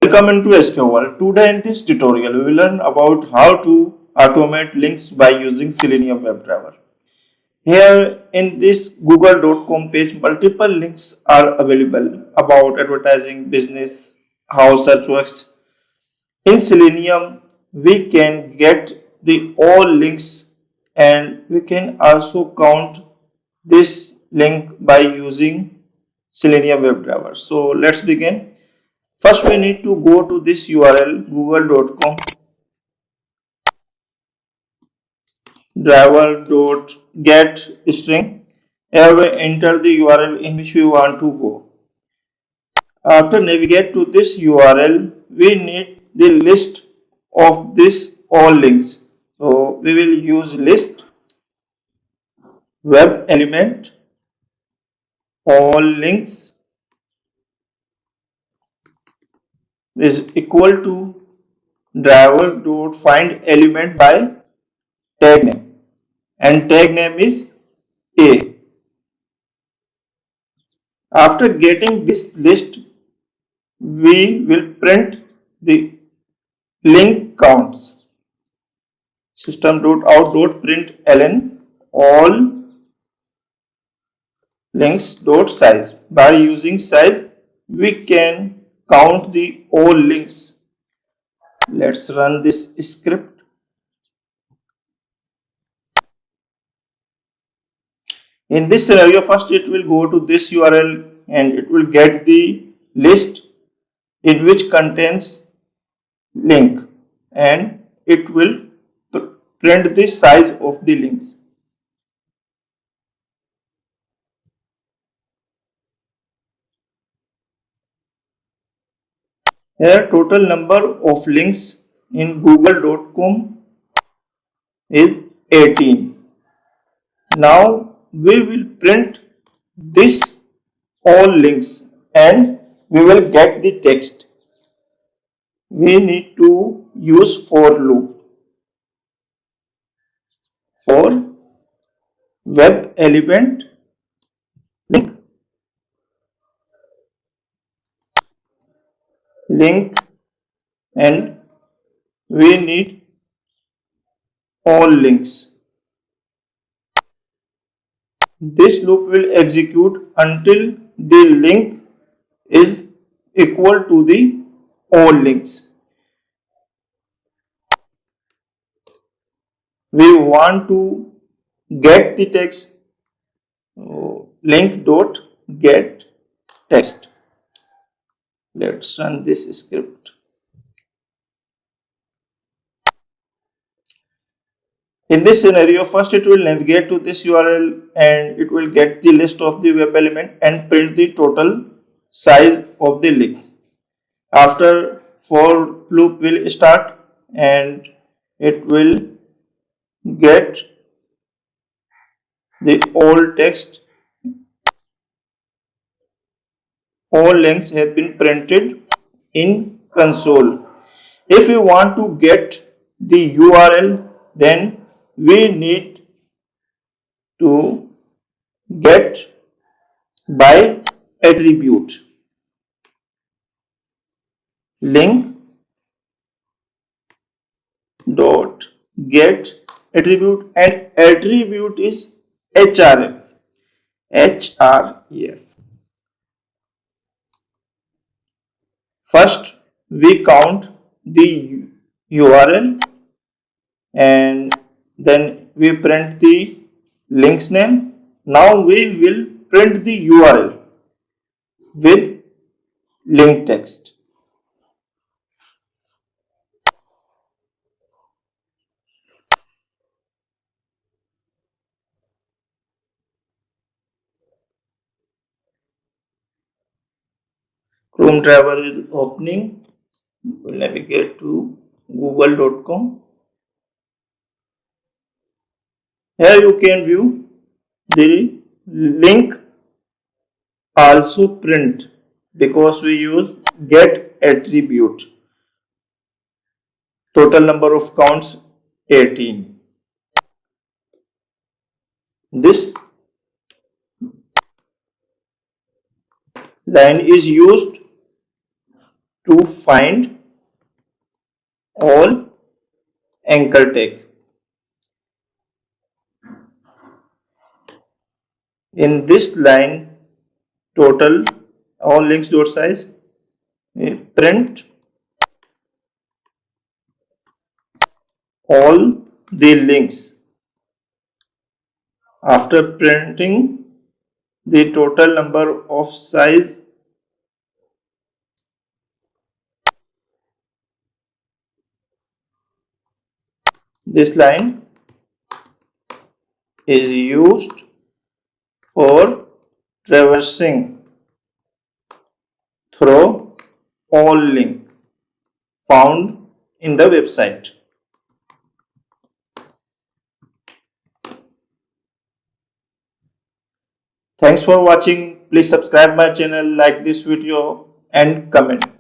Welcome into SQL. Today in this tutorial, we will learn about how to automate links by using Selenium WebDriver. Here in this google.com page, multiple links are available about advertising, business, how search works. In Selenium, we can get the all links and we can also count this link by using Selenium WebDriver. So let's begin. First, we need to go to this URL google.com driver.getString. Here we enter the URL in which we want to go. After navigate to this URL, we need the list of this all links. So we will use list web element all links is equal to driver.find element by tag name, and tag name is A. After getting this list, we will print the link counts. System.out.println all links.size. By using size, we can count the all links. Let's run this script. In this scenario, first it will go to this URL and it will get the list in which contains link, and it will print the size of the links. Here total number of links in google.com is 18. Now we will print this all links and we will get the text. We need to use for loop for web element link and we need all links. This loop will execute until the link is equal to the all links. We want to get the text, link.get text. Let's run this script. In this scenario, first it will navigate to this URL and it will get the list of the web element and print the total size of the links. After, for loop will start and it will get the all text. All links have been printed in console. If we want to get the URL, then we need to get by attribute link dot get attribute, and attribute is href. First we count the URL and then we print the link's name. Now we will print the URL with link text. Chrome driver is opening. We'll navigate to google.com. Here you can view the link also print because we use get attribute. Total number of counts 18. This line is used to find all anchor tag. In this line, total all links dot size, print all the links. After printing the total number of size, this line is used for traversing through all link found in the website. Thanks for watching. Please subscribe my channel, like this video and comment.